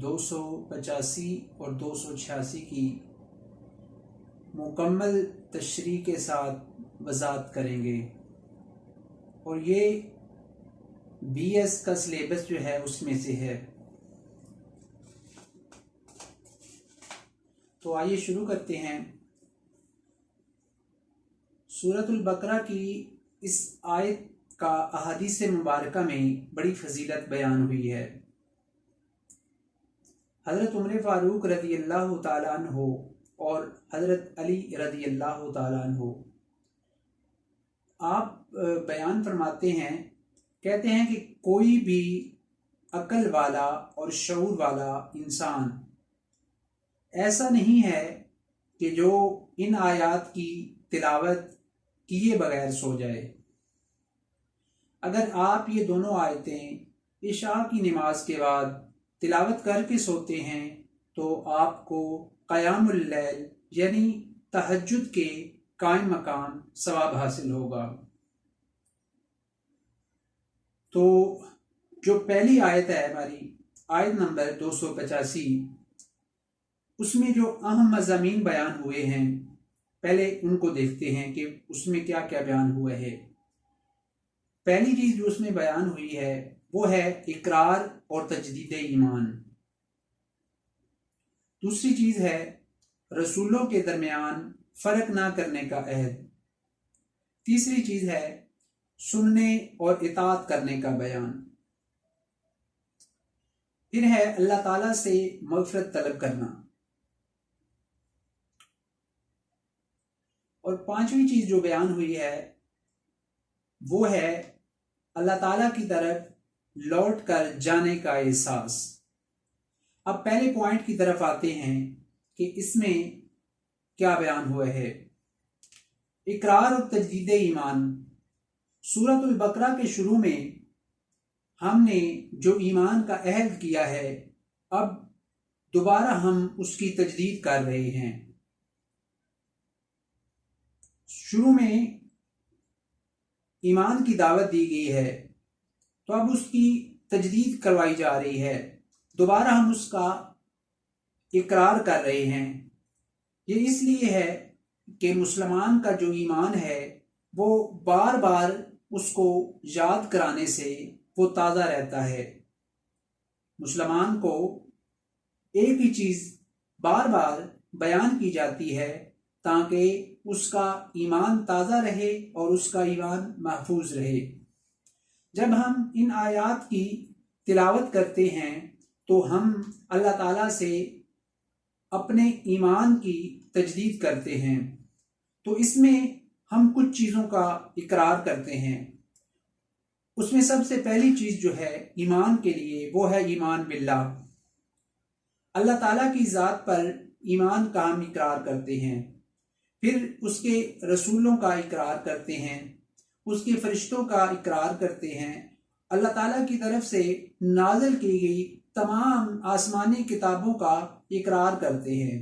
285 اور 286 کی مکمل تشریح کے ساتھ وضاحت کریں گے، اور یہ بی ایس کا سلیبس جو ہے اس میں سے ہے۔ تو آئیے شروع کرتے ہیں۔ سورۃ البقرہ کی اس آیت کا احادیث مبارکہ میں بڑی فضیلت بیان ہوئی ہے۔ حضرت عمر فاروق رضی اللہ تعالیٰ عنہ اور حضرت علی رضی اللہ تعالیٰ عنہ آپ بیان فرماتے ہیں، کہتے ہیں کہ کوئی بھی عقل والا اور شعور والا انسان ایسا نہیں ہے کہ جو ان آیات کی تلاوت کیے بغیر سو جائے۔ اگر آپ یہ دونوں آیتیں عشاء کی نماز کے بعد تلاوت کر کے سوتے ہیں تو آپ کو قیام اللیل یعنی تہجد کے قائم مقام ثواب حاصل ہوگا۔ تو جو پہلی آیت ہے ہماری، آیت نمبر 285، اس میں جو اہم مضامین بیان ہوئے ہیں پہلے ان کو دیکھتے ہیں کہ اس میں کیا کیا بیان ہوا ہے۔ پہلی چیز جو اس میں بیان ہوئی ہے وہ ہے اقرار اور تجدید ایمان۔ دوسری چیز ہے رسولوں کے درمیان فرق نہ کرنے کا عہد۔ تیسری چیز ہے سننے اور اطاعت کرنے کا بیان۔ پھر ہے اللہ تعالیٰ سے مغفرت طلب کرنا، اور پانچویں چیز جو بیان ہوئی ہے وہ ہے اللہ تعالیٰ کی طرف لوٹ کر جانے کا احساس۔ اب پہلے پوائنٹ کی طرف آتے ہیں کہ اس میں کیا بیان ہوا ہے۔ اقرار اور تجدید ایمان۔ سورۃ البقرہ کے شروع میں ہم نے جو ایمان کا عہد کیا ہے، اب دوبارہ ہم اس کی تجدید کر رہے ہیں۔ شروع میں ایمان کی دعوت دی گئی ہے تو اب اس کی تجدید کروائی جا رہی ہے، دوبارہ ہم اس کا اقرار کر رہے ہیں۔ یہ اس لیے ہے کہ مسلمان کا جو ایمان ہے وہ بار بار اس کو یاد کرانے سے وہ تازہ رہتا ہے۔ مسلمان کو ایک ہی چیز بار بار بیان کی جاتی ہے تاکہ اس کا ایمان تازہ رہے اور اس کا ایمان محفوظ رہے۔ جب ہم ان آیات کی تلاوت کرتے ہیں تو ہم اللہ تعالیٰ سے اپنے ایمان کی تجدید کرتے ہیں، تو اس میں ہم کچھ چیزوں کا اقرار کرتے ہیں۔ اس میں سب سے پہلی چیز جو ہے ایمان کے لیے وہ ہے ایمان باللہ۔ اللہ تعالیٰ کی ذات پر ایمان کا ہم اقرار کرتے ہیں، پھر اس کے رسولوں کا اقرار کرتے ہیں، اس کے فرشتوں کا اقرار کرتے ہیں، اللہ تعالیٰ کی طرف سے نازل کی گئی تمام آسمانی کتابوں کا اقرار کرتے ہیں۔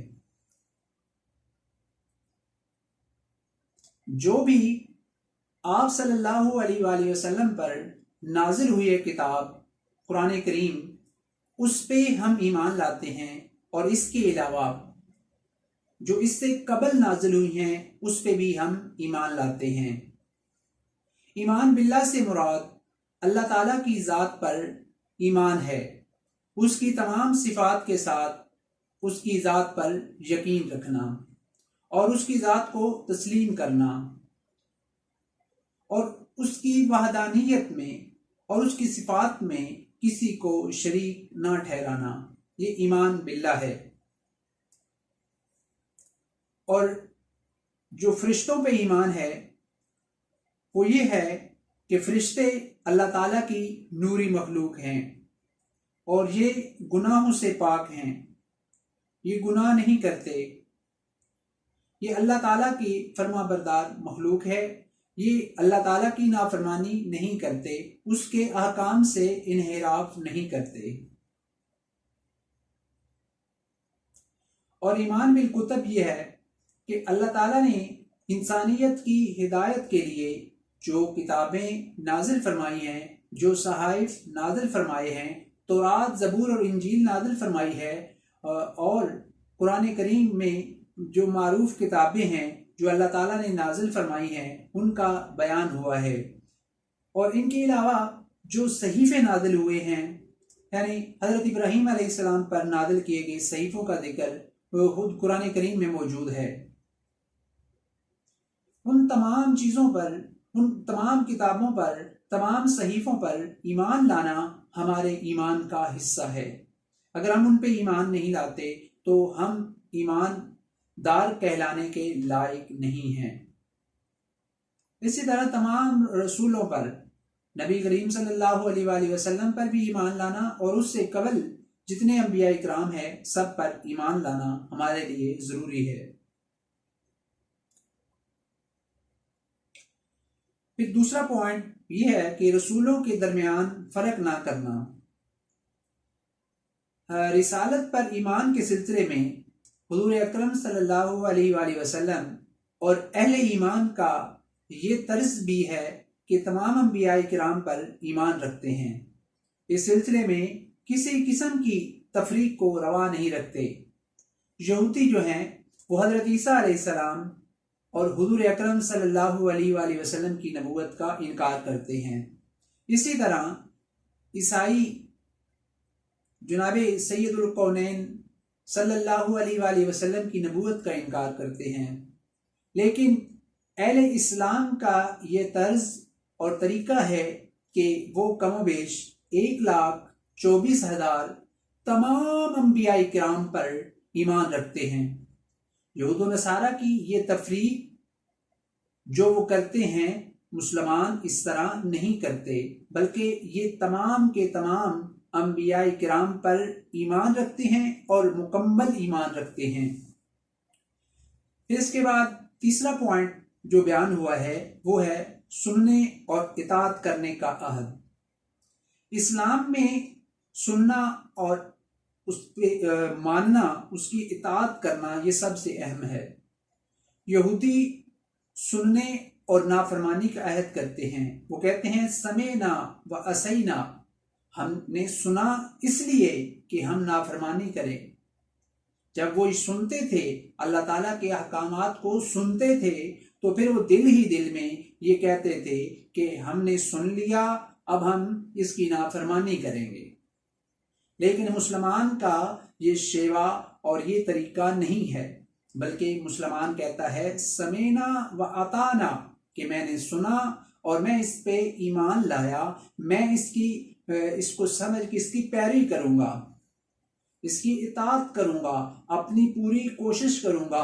جو بھی آپ صلی اللہ علیہ وآلہ وسلم پر نازل ہوئی ہے کتاب قرآن کریم، اس پہ ہم ایمان لاتے ہیں، اور اس کے علاوہ جو اس سے قبل نازل ہوئی ہیں اس پہ بھی ہم ایمان لاتے ہیں۔ ایمان باللہ سے مراد اللہ تعالیٰ کی ذات پر ایمان ہے، اس کی تمام صفات کے ساتھ اس کی ذات پر یقین رکھنا اور اس کی ذات کو تسلیم کرنا، اور اس کی وحدانیت میں اور اس کی صفات میں کسی کو شریک نہ ٹھہرانا، یہ ایمان باللہ ہے۔ اور جو فرشتوں پہ ایمان ہے وہ یہ ہے کہ فرشتے اللہ تعالیٰ کی نوری مخلوق ہیں اور یہ گناہوں سے پاک ہیں، یہ گناہ نہیں کرتے، یہ اللہ تعالیٰ کی فرما بردار مخلوق ہے، یہ اللہ تعالیٰ کی نافرمانی نہیں کرتے، اس کے احکام سے انحراف نہیں کرتے۔ اور ایمان بالکتب یہ ہے کہ اللہ تعالیٰ نے انسانیت کی ہدایت کے لیے جو کتابیں نازل فرمائی ہیں، جو صحائف نازل فرمائے ہیں، تورات، زبور اور انجیل نازل فرمائی ہے، اور قرآن کریم میں جو معروف کتابیں ہیں جو اللہ تعالیٰ نے نازل فرمائی ہیں ان کا بیان ہوا ہے۔ اور ان کے علاوہ جو صحیفے نازل ہوئے ہیں، یعنی حضرت ابراہیم علیہ السلام پر نازل کیے گئے صحیفوں کا ذکر وہ خود قرآن کریم میں موجود ہے۔ ان تمام چیزوں پر، ان تمام کتابوں پر، تمام صحیفوں پر ایمان لانا ہمارے ایمان کا حصہ ہے۔ اگر ہم ان پہ ایمان نہیں لاتے تو ہم ایمان دار کہلانے کے لائق نہیں ہیں۔ اسی طرح تمام رسولوں پر، نبی کریم صلی اللہ علیہ وآلہ وسلم پر بھی ایمان لانا، اور اس سے قبل جتنے انبیاء اکرام ہیں سب پر ایمان لانا ہمارے لیے ضروری ہے۔ پھر دوسرا پوائنٹ یہ ہے کہ رسولوں کے درمیان فرق نہ کرنا۔ رسالت پر ایمان کے سلسلے میں حضور اکرم صلی اللہ علیہ وآلہ وسلم اور اہل ایمان کا یہ طرز بھی ہے کہ تمام انبیاء کرام پر ایمان رکھتے ہیں۔ اس سلسلے میں کسی قسم کی تفریق کو روا نہیں رکھتے۔ یہودی جو ہیں وہ حضرت عیسیٰ علیہ السلام اور حضور اکرم صلی اللہ علیہ وآلہ وسلم کی نبوت کا انکار کرتے ہیں۔ اسی طرح عیسائی جناب سید القونین صلی اللہ علیہ وآلہ وسلم کی نبوت کا انکار کرتے ہیں۔ لیکن اہل اسلام کا یہ طرز اور طریقہ ہے کہ وہ کم و بیش 1,24,000 تمام انبیاء کرام پر ایمان رکھتے ہیں۔ یہود و نصارہ کی یہ تفریق جو وہ کرتے ہیں مسلمان اس طرح نہیں کرتے، بلکہ یہ تمام کے تمام انبیاء کرام پر ایمان رکھتے ہیں اور مکمل ایمان رکھتے ہیں۔ اس کے بعد تیسرا پوائنٹ جو بیان ہوا ہے وہ ہے سننے اور اطاعت کرنے کا عہد۔ اسلام میں سننا اور اس پہ ماننا، اس کی اطاعت کرنا یہ سب سے اہم ہے۔ یہودی سننے اور نافرمانی کا عہد کرتے ہیں، وہ کہتے ہیں سمعنا و عصینا، ہم نے سنا اس لیے کہ ہم نافرمانی کریں۔ جب وہ سنتے تھے، اللہ تعالیٰ کے احکامات کو سنتے تھے، تو پھر وہ دل ہی دل میں یہ کہتے تھے کہ ہم نے سن لیا، اب ہم اس کی نافرمانی کریں گے۔ لیکن مسلمان کا یہ شیوا اور یہ طریقہ نہیں ہے، بلکہ مسلمان کہتا ہے سمینا و اطعنا، کہ میں نے سنا اور میں اس پہ ایمان لایا، میں اس کو سمجھ کے اس کی پیروی کروں گا، اس کی اطاعت کروں گا، اپنی پوری کوشش کروں گا